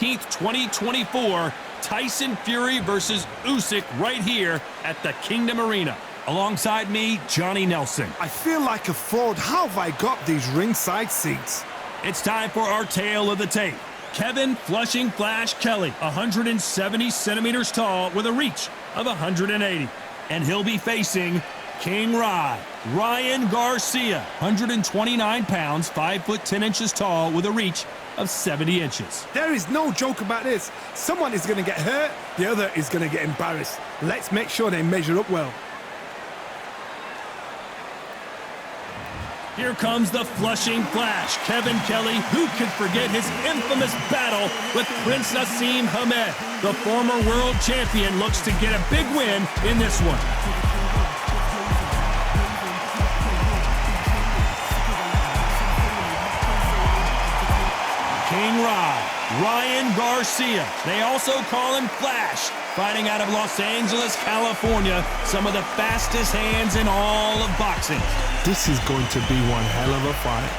2024, Tyson Fury versus Usyk right here at the Kingdom Arena. Alongside me, Johnny Nelson. I feel like a fraud. How have I got these ringside seats? It's time for our tale of the tape. Kevin Flushing Flash Kelley, 170 centimeters tall with a reach of 180. And he'll be facing King Ryan Garcia, 129 pounds, 5 foot 10 inches tall with a reach of 70 inches. There is no joke about this. Someone is going to get hurt, the other is going to get embarrassed. Let's make sure they measure up well. Here comes the Flushing Flash, Kevin Kelley. Who could forget his infamous battle with Prince Naseem Hamed? The former world champion looks to get a big win in this one. King Ryan Garcia. They also call him Flash. Fighting out of Los Angeles, California. Some of the fastest hands in all of boxing. This is going to be one hell of a fight.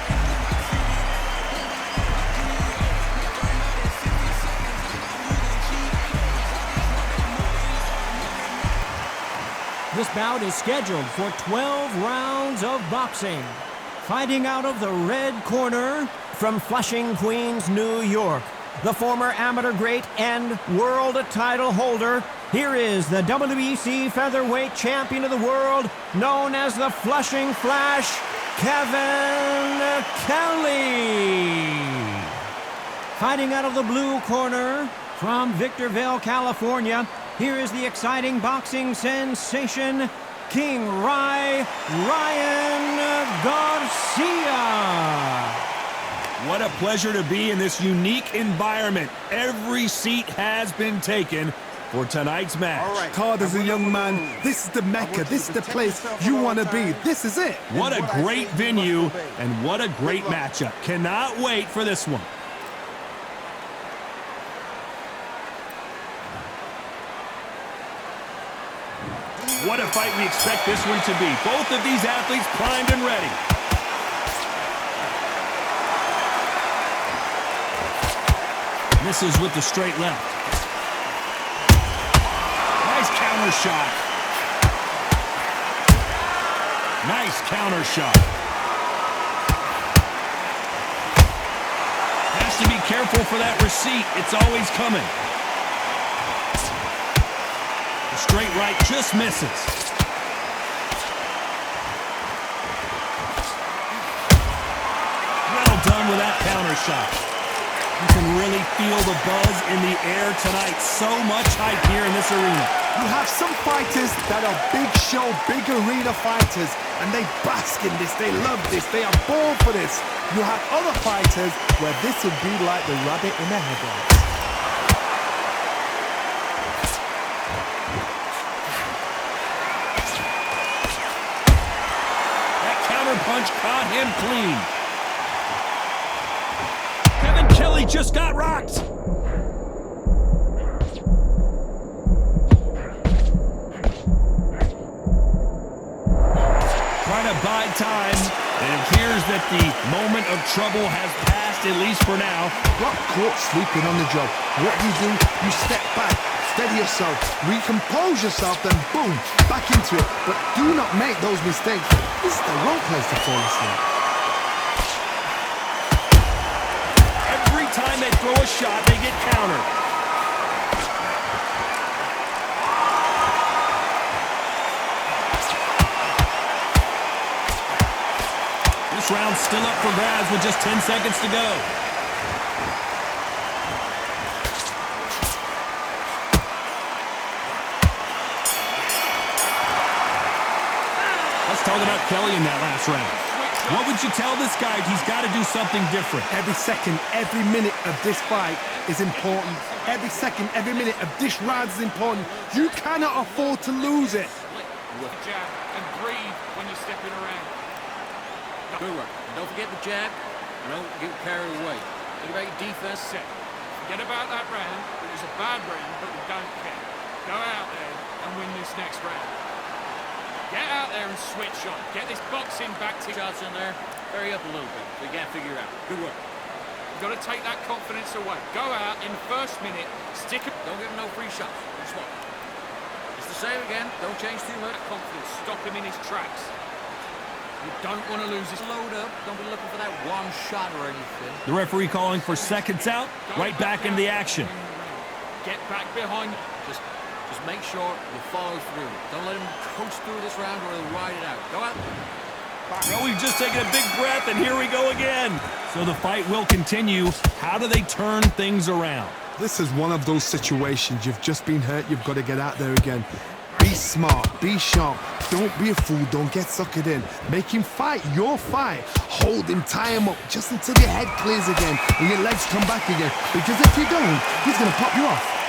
This bout is scheduled for 12 rounds of boxing. Fighting out of the red corner from Flushing, Queens, New York, the former amateur great and world title holder. Here is the WBC featherweight champion of the world, known as the Flushing Flash, Kevin Kelley. Fighting out of the blue corner from Victorville, California, here is the exciting boxing sensation, King Ryan Garcia. What a pleasure to be in this unique environment. Every seat has been taken for tonight's match. All right, Todd, as a young man, this is the Mecca. This is the place you want to be. This is it. What a great venue and what a great matchup. Cannot wait for this one. What a fight we expect this one to be. Both of these athletes primed and ready. Misses with the straight left. Nice counter shot. Nice counter shot. Has to be careful for that receipt. It's always coming. The straight right just misses. Well done with that counter shot. You can really feel the buzz in the air tonight. So much hype here in this arena. You have some fighters that are big show, big arena fighters, and they bask in this, they love this, they are born for this. You have other fighters where this would be like the rabbit in the headlights. That counter punch caught him clean. Kelley just got rocked. Trying to buy time. It appears that the moment of trouble has passed, at least for now. Got caught sleeping on the job. What do? You step back, steady yourself, recompose yourself, then boom, back into it. But do not make those mistakes. This is the wrong place to fall asleep. Time they throw a shot, they get countered. This round's still up for grabs with just 10 seconds to go. Let's talk about Kelley in that last round. What would you tell this guy? He's got to do something different. Every second, every minute of this fight is important. Every second, every minute of this round is important. You cannot afford to lose it. Jab and breathe when you're stepping around. Good work. Don't forget the jab. Don't get carried away. Think about your defense. Set. Forget about that round. It was a bad round, but we don't care. Go out there and win this next round. Get out there and switch on. Get this boxing back to shots in there. Hurry up a little bit. We can't figure out. Good work. You've got to take that confidence away. Go out in the first minute, stick it. Don't give him no free shots. Just one. It's the same again. Don't change too much. Confidence. Stop him in his tracks. You don't want to lose his load up. Don't be looking for that one shot or anything. The referee calling for seconds out. Right back into the action. Get back behind. Just make sure you follow through. Don't let him coast through this round or he'll ride it out. Go out. Well, we've just taken a big breath, and here we go again. So the fight will continue. How do they turn things around? This is one of those situations. You've just been hurt. You've got to get out there again. Be smart. Be sharp. Don't be a fool. Don't get suckered in. Make him fight your fight. Hold him. Tie him up just until your head clears again and your legs come back again. Because if you don't, he's going to pop you off.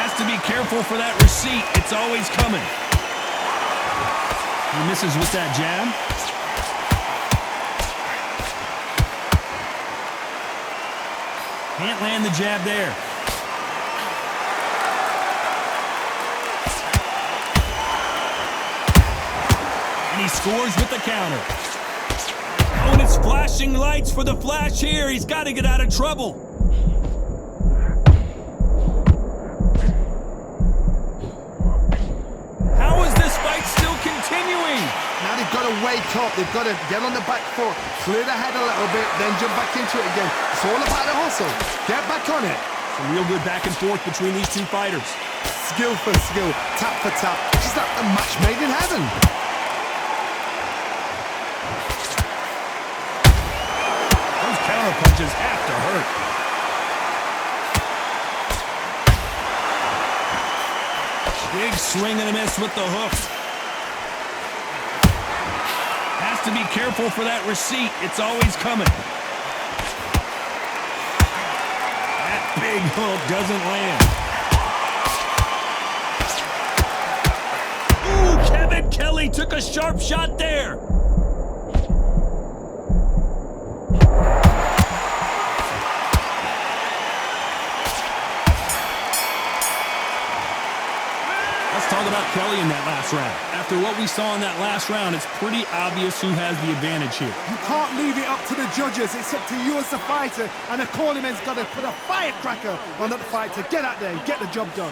Has to be careful for that receipt. It's always coming. He misses with that jab. Can't land the jab there. And he scores with the counter. Oh, and it's flashing lights for the flash here. He's got to get out of trouble. How is this fight still continuing? Now they've got to wake up. They've got to get on the back foot, clear the head a little bit, then jump back into it again. It's all about the hustle. Get back on it. Some real good back and forth between these two fighters. Skill for skill, tap for tap. Just like a match made in heaven. Those counter punches have to hurt. Big swing and a miss with the hook. Has to be careful for that receipt. It's always coming. That big hook doesn't land. Ooh, Kevin Kelley took a sharp shot there. Let's talk about Kelley in that last round. After what we saw in that last round, it's pretty obvious who has the advantage here. You can't leave it up to the judges. It's up to you as the fighter, and the corner man's got to put a firecracker on that fighter. Get out there and get the job done.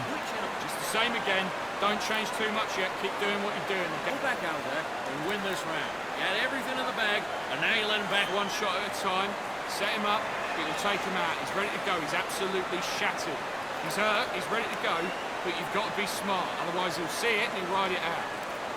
Just the same again. Don't change too much yet. Keep doing what you're doing. Go back out there and win this round. You had everything in the bag, and now you let him back One shot at a time. Set him up. It'll take him out. He's ready to go. He's absolutely shattered. He's hurt. He's ready to go. But you've got to be smart. Otherwise, he'll see it and he'll ride it out.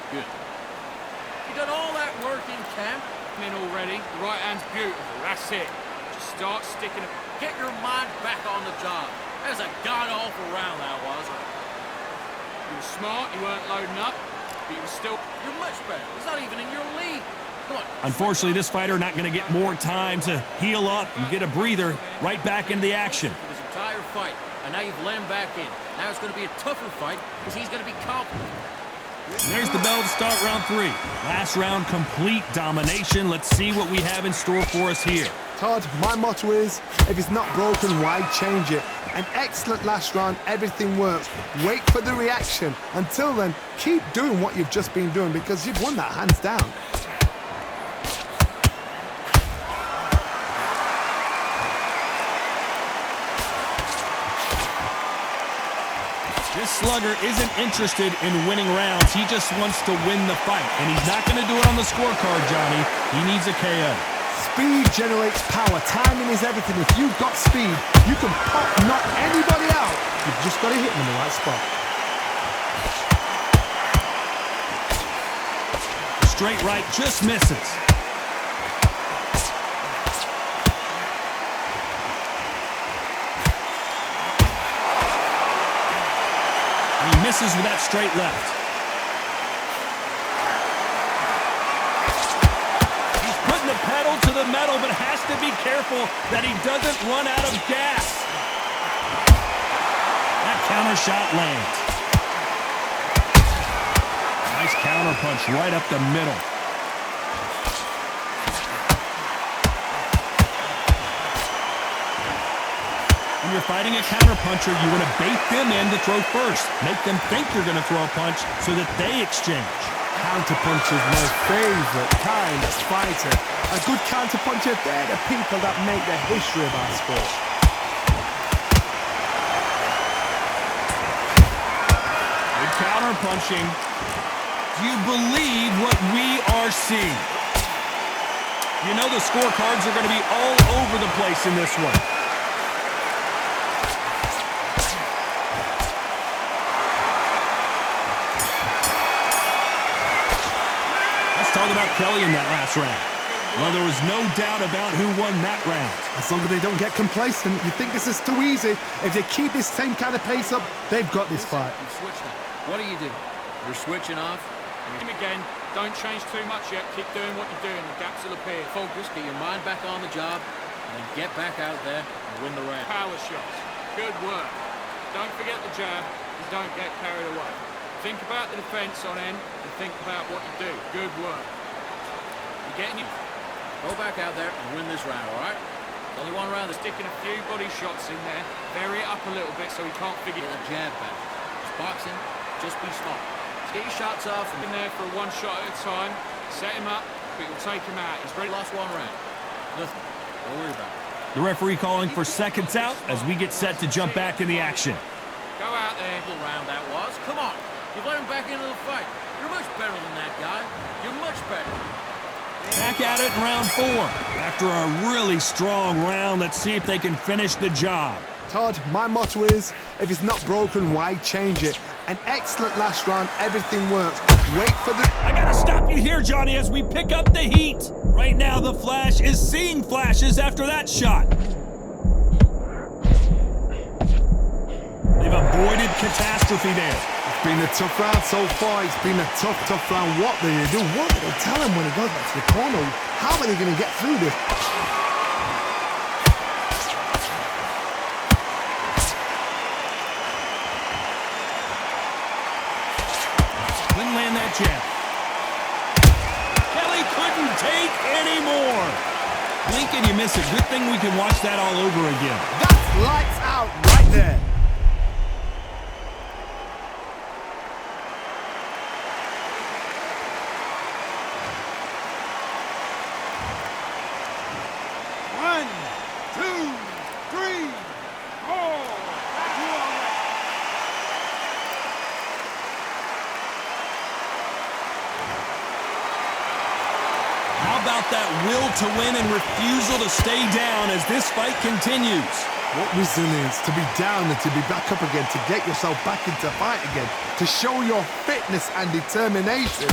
Good. You done all that work in camp? In already. The right hand's beautiful. That's it. Just start sticking it. Get your mind back on the job. That was a god-awful round, that was. You were smart. You weren't loading up. But you were still... You're much better. He's not even in your league. Come on. Unfortunately, this fighter not going to get more time to heal up and get a breather. Right back into the action. For this entire fight. And now you've let him back in. Now it's going to be a tougher fight because he's going to be confident. There's the bell to start round 3. Last round, complete domination. Let's see what we have in store for us here. Todd, my motto is, if it's not broken, why change it? An excellent last round, everything works. Wait for the reaction. Until then, keep doing what you've just been doing because you've won that hands down. This slugger isn't interested in winning rounds. He just wants to win the fight. And he's not going to do it on the scorecard, Johnny. He needs a KO. Speed generates power. Timing is everything. If you've got speed, you can knock anybody out. You've just got to hit them in the right spot. Straight right just misses. He misses with that straight left. He's putting the pedal to the metal, but has to be careful that he doesn't run out of gas. That counter shot lands. Nice counter punch right up the middle. When you're fighting a counterpuncher, you want to bait them in to throw first. Make them think you're going to throw a punch so that they exchange. Counterpuncher's my favourite kind of fighter. A good counterpuncher, they're the people that make the history of our sport. Good counter-punching. Do you believe what we are seeing? You know the scorecards are going to be all over the place in this one. Talk about Kelley in that last round. Well, there was no doubt about who won that round. As long as they don't get complacent, you think this is too easy. If they keep this same kind of pace up, they've got this fight. You switch now. What do you do? You're switching off. Him again. Don't change too much yet. Keep doing what you're doing. The gaps will appear. Focus, get your mind back on the job, and then get back out there and win the round. Power shots. Good work. Don't forget the jab and don't get carried away. Think about the defense on end and think about what you do. Good work. You're getting it. Go back out there and win this round, all right? Only one round. Sticking a few body shots in there. Vary it up a little bit so he can't figure Get it. a jab back. It's boxing. Just be smart. Just get your shots off. In there for one shot at a time. Set him up, but you'll take him out. He's ready. Lost one round. Nothing. Don't worry about it. The referee calling for seconds out as we get set to jump back in the action. Go out there. Little round that was. Come on. You've let him back into the fight. You're much better than that guy. You're much better. Back at it in round 4. After a really strong round, let's see if they can finish the job. Todd, my motto is, if it's not broken, why change it? An excellent last round, everything works. Wait for the... I gotta stop you here, Johnny, as we pick up the heat. Right now, the Flash is seeing flashes after that shot. They've avoided catastrophe there. It's been a tough round so far. It's been a tough, tough round. What do they do? What do they tell him when he goes back to the corner? How are they going to get through this? Couldn't land that jab. Kelley couldn't take any more. Blink and you miss it. Good thing we can watch that all over again. That's lights out right there. One, two, three, four. How about that will to win and refusal to stay down as this fight continues? What resilience to be down and to be back up again, to get yourself back into fight again, to show your fitness and determination.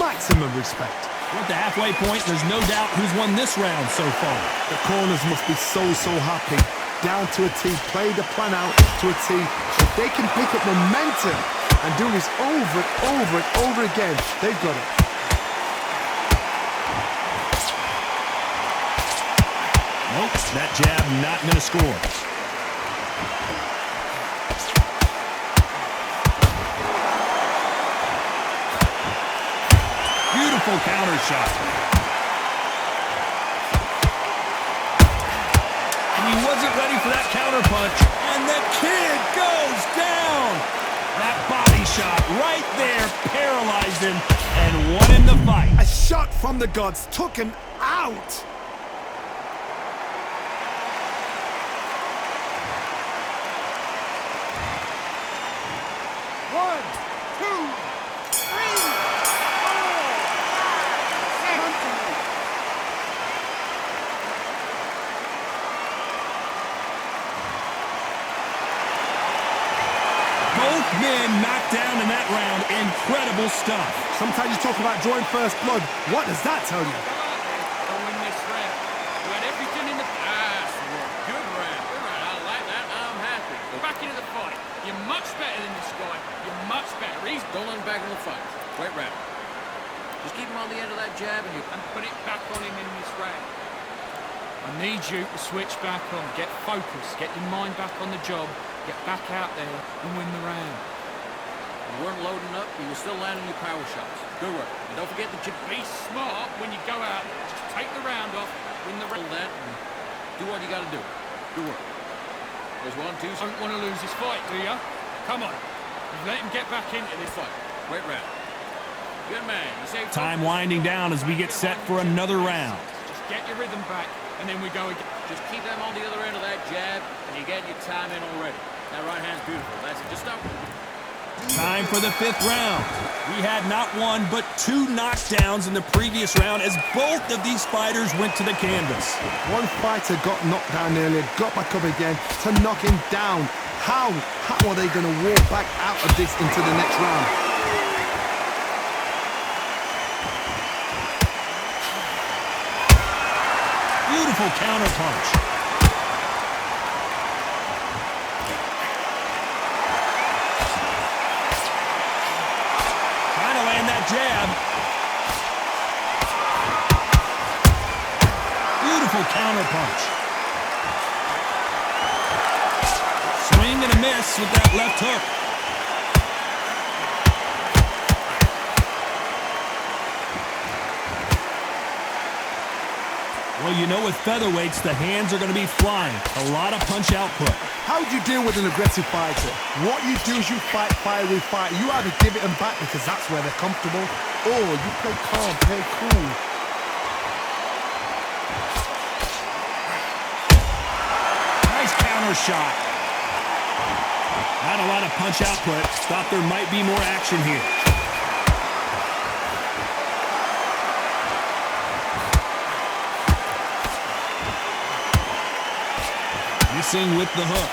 Maximum respect. We're at the halfway point. There's no doubt who's won this round so far. The corners must be so happy. Down to a T, play the plan out to a T. If they can pick up momentum and do this over and over and over again, they've got it. Nope, that jab not going to score. Beautiful counter shot. And he wasn't ready for that counter punch. And the kid goes down. That body shot right there paralyzed him and won him the fight. A shot from the gods took him out. One, two, three, four, 7. Both men knocked down in that round. Incredible stuff. Sometimes you talk about drawing first blood. What does that tell you? Go win this round. You had everything in the past. Good round. Good round. I like that. I'm happy. Go back into the fight. You're much better than this guy. You're much better. He's Don't let him back in the fight. Wait round. Just keep him on the end of that jab and you... and put it back on him in this round. I need you to switch back on. Get focused. Get your mind back on the job. Get back out there and win the round. You weren't loading up, but you're still landing your power shots. Good work. And don't forget the jab. Be smart when you go out. Just take the round off. Win the round. That and do what you got to do. Good work. There's 1, 2, Don't want to lose this fight, do you? Come on. Let him get back into this fight. Wait round. Good man. You say Time winding down as we get set for another round. Just get your rhythm back, and then we go again. Just keep them on the other end of that jab, and you get your time in already. That right hand's beautiful. That's it. Just stop. Time for the 5th round. We had not one, but 2 knockdowns in the previous round as both of these fighters went to the canvas. One fighter got knocked down earlier, got back up again to knock him down. How are they going to walk back out of this into the next round? Beautiful counter punch. Trying to land that jab. Beautiful counter punch. Swing and a miss with that left hook. Well, you know, with featherweights, the hands are going to be flying. A lot of punch output. How do you deal with an aggressive fighter? What you do is you fight fire with fire. You either give it them back because that's where they're comfortable, or you play calm, play cool. Nice counter shot. Not a lot of punch output. Thought there might be more action here. Missing with the hook.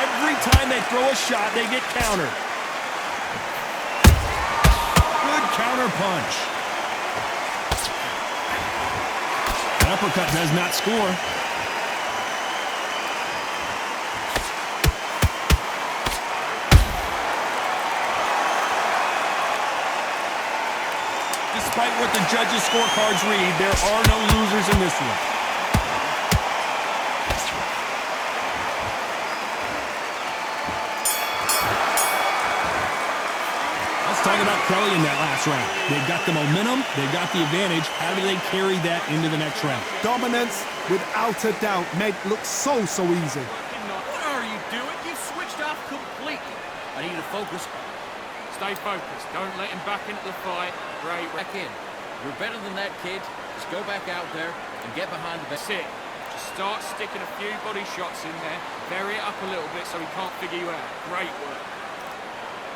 Every time they throw a shot, they get countered. Good counter punch. An uppercut does not score. Despite what the judges' scorecards read, there are no losers in this one. Talk about Kelley in that last round. They've got the momentum, they've got the advantage. How do they carry that into the next round? Dominance, without a doubt, made look so easy. What are you doing? You switched off completely. I need you to focus. Stay focused. Don't let him back into the fight. Great. Back in. You're better than that, kid. Just go back out there and get behind the That's it. Just start sticking a few body shots in there. Vary it up a little bit so he can't figure you out. Great work.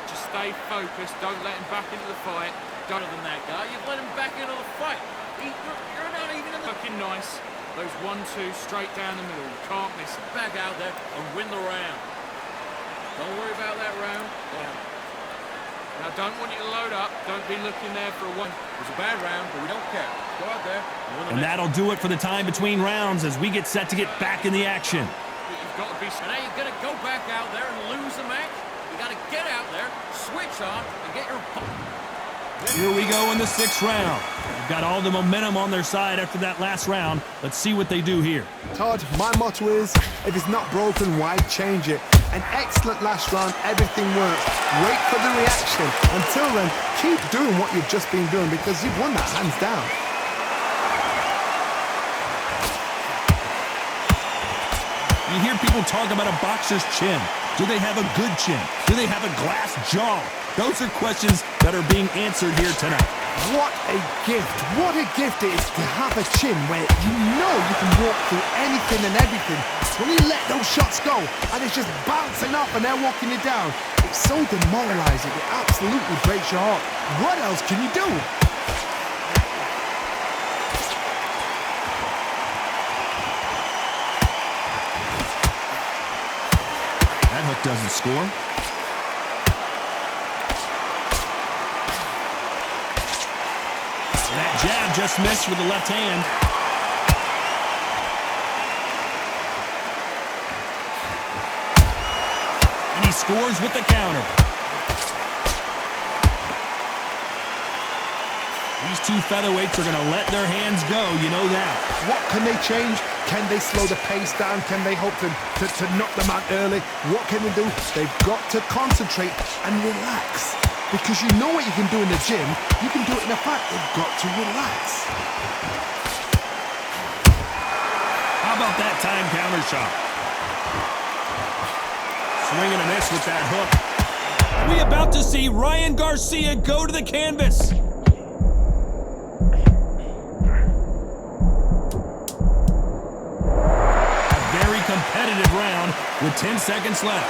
Just stay focused. Don't let him back into the fight. Better than that guy. You've let him back into the fight. You're not even in the... Looking nice. Those 1-2 straight down the middle. You can't miss it. Back out there and win the round. Don't worry about that round. Now, don't want you to load up. Don't be looking there for a one. It was a bad round, but we don't care. Go out there and win the And that'll do it for the time between rounds as we get set to get back in the action. But you've got to be... And now you're going to go back out there and lose the match? You got to get out there, switch on, and get your... Here we go in the 6th round. They've got all the momentum on their side after that last round. Let's see what they do here. Todd, my motto is, if it's not broken, why change it? An excellent last round, everything works. Wait for the reaction. Until then, keep doing what you've just been doing because you've won that hands down. You hear people talk about a boxer's chin. Do they have a good chin? Do they have a glass jaw? Those are questions that are being answered here tonight. What a gift. What a gift it is to have a chin where you know you can walk through anything and everything. When you let those shots go and it's just bouncing up and they're walking you down, it's so demoralizing. It absolutely breaks your heart. What else can you do? That hook doesn't score. That jab just missed with the left hand. And he scores with the counter. These two featherweights are going to let their hands go, you know that. What can they change? Can they slow the pace down? Can they hope to knock them out early? What can they do? They've got to concentrate and relax. Because you know what you can do in the gym, you can do it in a fight. They've got to relax. How about that time counter shot? Swinging a miss with that hook. Are we about to see Ryan Garcia go to the canvas? A very competitive round with 10 seconds left.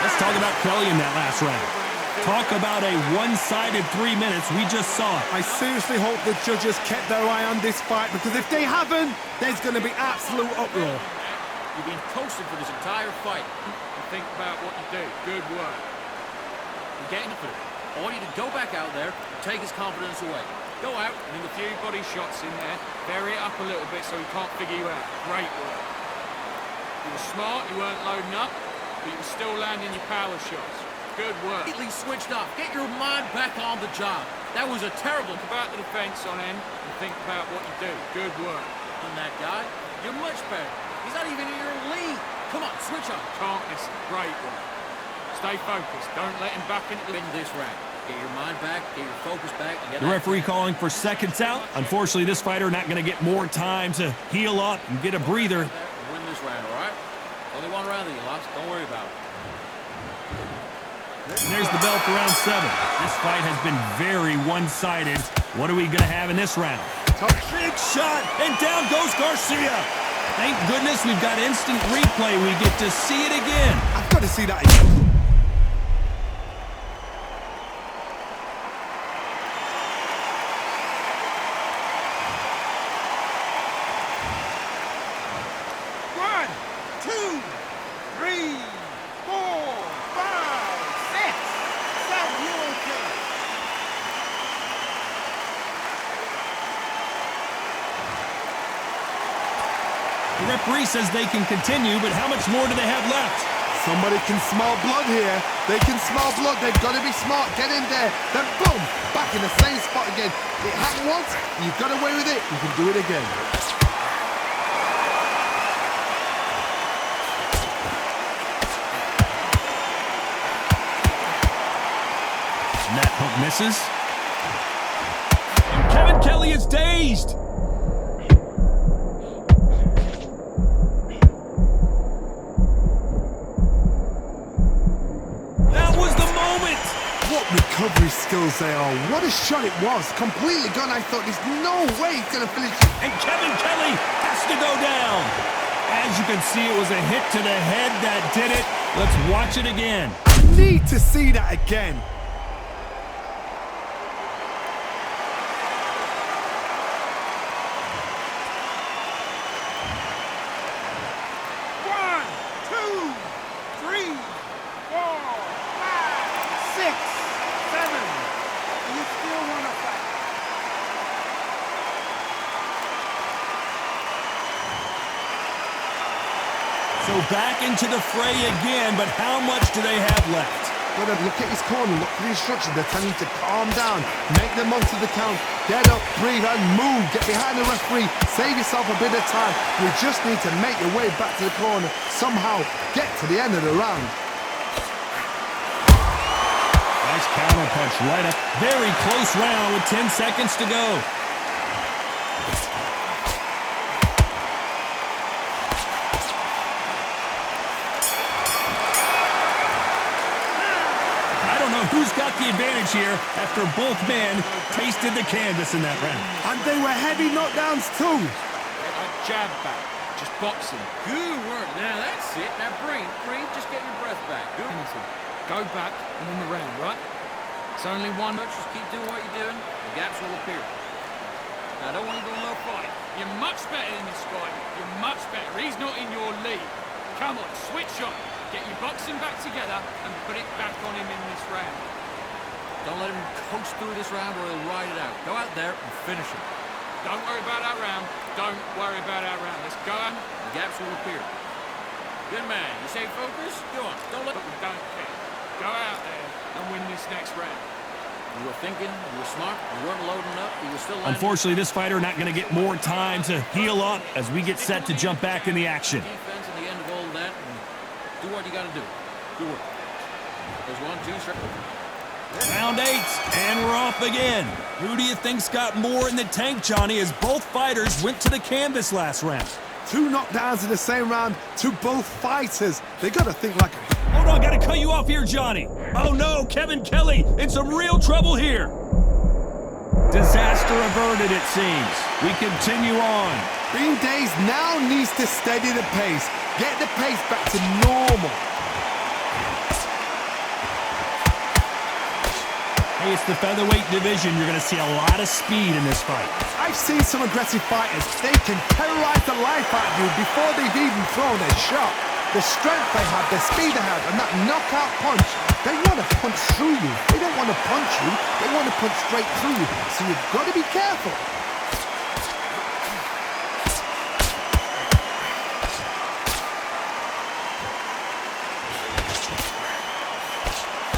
Let's talk about Kelley in that last round. Talk about a one-sided 3 minutes. We just saw it. I seriously hope the judges kept their eye on this fight, because if they haven't, there's going to be absolute uproar. You've been toasted for this entire fight. Think about what you do. Good work. You're getting it for it. I want you to go back out there and take his confidence away. Go out. And a few body shots in there. Vary it up a little bit so he can't figure you out. Great work. You were smart, you weren't loading up, but you were still landing your power shots. Good work. Completely switched off. Get your mind back on the job. That was a terrible... Think about the defense on end and think about what you do. Good work. on that guy. You're much better. He's not even in your league. Come on, switch on. Can't miss it. Great work. Stay focused. Don't let him back into Win this round. Get your mind back, get your focus back. And get the referee calling for seconds out. Unfortunately, this fighter not going to get more time to heal up and get a breather. Win this round, all right? Only one round that you lost. Don't worry about it. And there's the bell for round 7. This fight has been very one-sided. What are we going to have in this round? Big shot, and down goes Garcia. Thank goodness we've got instant replay. We get to see it again. I've got to see that again. One, two, three, 4, 5, 6, 7. You okay? The referee says they can continue, but how much more do they have left? Somebody can smell blood here. They can smell blood. They've got to be smart. Get in there. Then boom, back in the same spot again. It happened once. You got away with it. You can do it again. And that hook misses. And Kevin Kelley is dazed. Recovery skills they are. What a shot it was. Completely gone. I thought there's no way he's going to finish. And Kevin Kelley has to go down. As you can see, it was a hit to the head that did it. Let's watch it again. I need to see that again. One, two, 3, 4, 5, 6, 7. You still want to fight? So back into the fray again, but how much do they have left? Got to look at his corner, look for the instructions. They're telling him to calm down, make the most of the count, get up, breathe, and move. Get behind the referee, save yourself a bit of time. You just need to make your way back to the corner, somehow get to the end of the round. Nice counter punch right up. Very close round with 10 seconds to go. Who's got the advantage here after both men tasted the canvas in that round? And they were heavy knockdowns too. a jab back. Just boxing. Good work. Now that's it. Now breathe. Just get your breath back. Good. Go back and win the round, right? It's only one. Just keep doing what you're doing. The gaps will appear. Now I don't want you to go low fight. You're much better in this fight. You're much better. He's not in your league. Come on, switch on. Get your boxing back together and put it back on him in this round. Don't let him coast through this round or he'll ride it out. Go out there and finish him. Don't worry about that round. Don't worry about our round. Let's go on. The gaps will appear. Good man. You stay focused? Go on. Don't let... But we don't care. Go out there and win this next round. You were thinking, you were smart, you weren't loading up, you were still landing. Unfortunately, this fighter not going to get more time to heal up as we get set to jump back in the action. Defense at the end of all that, and do what you got to do. Good work. There's 1, 2, circle. Round 8, and we're off again. Who do you think's got more in the tank, Johnny, as both fighters went to the canvas last round? 2 knockdowns in the same round to both fighters. They got to think like a... Hold on, gotta cut you off here, Johnny. Oh no, Kevin Kelley in some real trouble here. Disaster averted, it seems. We continue on. Green Days now needs to steady the pace. Get the pace back to normal. Hey, it's the featherweight division. You're going to see a lot of speed in this fight. I've seen some aggressive fighters. They can terrorize the life out of you before they've even thrown a shot. The strength they have, the speed they have, and that knockout punch, they want to punch through you. They don't want to punch you. They want to punch straight through you. So you've got to be careful.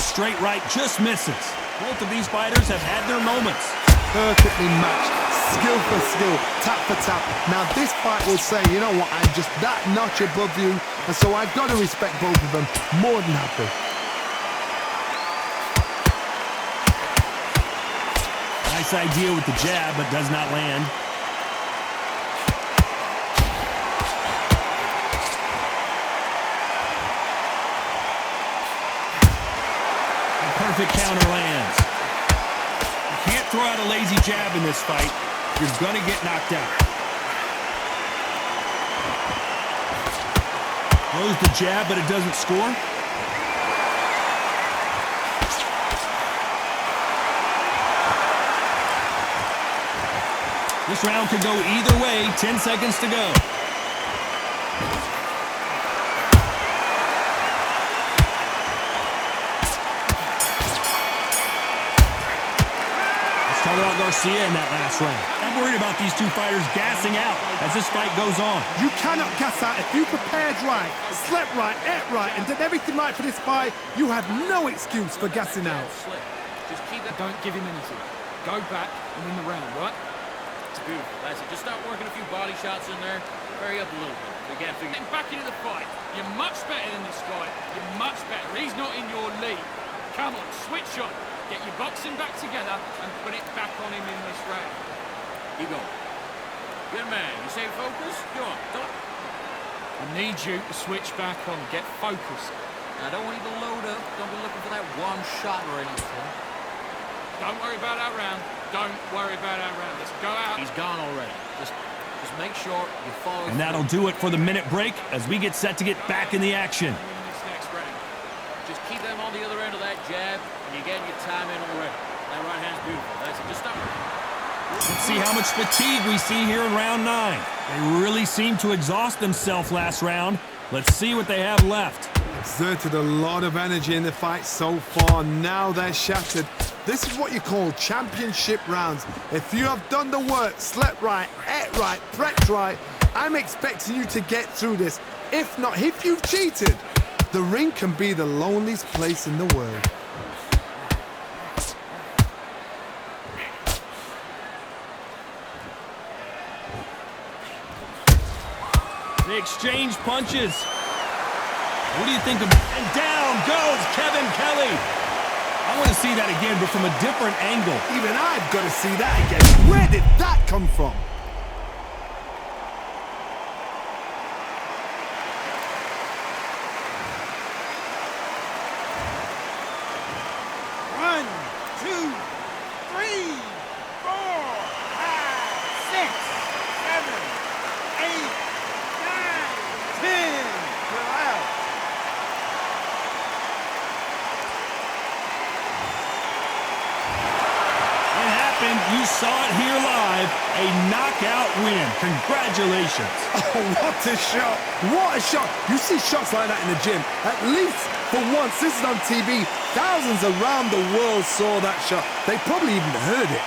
Straight right just misses. Both of these fighters have had their moments. Perfectly matched, skill for skill, tap for tap. Now this fight will say, you know what, I'm just that notch above you, and so I've got to respect both of them more than happy. Nice idea with the jab, but does not land. Perfect counter lands. You can't throw out a lazy jab in this fight. You're gonna get knocked out. Throws the jab, but it doesn't score. This round could go either way. 10 seconds to go. Talk about Garcia in that last round. I'm worried about these two fighters gassing out as this fight goes on. You cannot gas out. If you prepared right, slept right, ate right, and did everything right for this fight, you have no excuse for gassing out. Just keep that. Don't give him anything. Go back and win the round, right? It's beautiful. That's it. Just start working a few body shots in there. Hurry up a little bit. We can't figure. Get back into the fight. You're much better than this guy. You're much better. He's not in your league. Come on, switch on. Get your boxing back together and put it back on him in this round. Keep going. Good man. You stay focused? Go on. Don't... I need you to switch back on. Get focused. I don't want you to load up. Don't be looking for that one shot or anything. Don't worry about our round. Don't worry about our round. Let's go out. He's gone already. Just make sure you follow. And that'll do it for the minute break as we get set to get back in the action. In this next round. Just keep them on the other end of that jab, and you're getting your time in already. That right hand's beautiful. That's it. Just stop. Let's see how much fatigue we see here in round 9. They really seemed to exhaust themselves last round. Let's see what they have left. Exerted a lot of energy in the fight so far. Now they're shattered. This is what you call championship rounds. If you have done the work, slept right, ate right, prepped right, I'm expecting you to get through this. If not, if you've cheated, the ring can be the loneliest place in the world. They exchange punches. What do you think of... And down goes Kevin Kelley. I want to see that again, but from a different angle. Even I've got to see that again. Where did that come from? One, two, three, 4, 5, 6, 7, 8, 9, 10. We're out. It happened. You saw it here live. A knockout win. Congratulations. Oh, what a shot. What a shot. You see shots like that in the gym. At least for once, this is on TV. Thousands around the world saw that shot. They probably even heard it.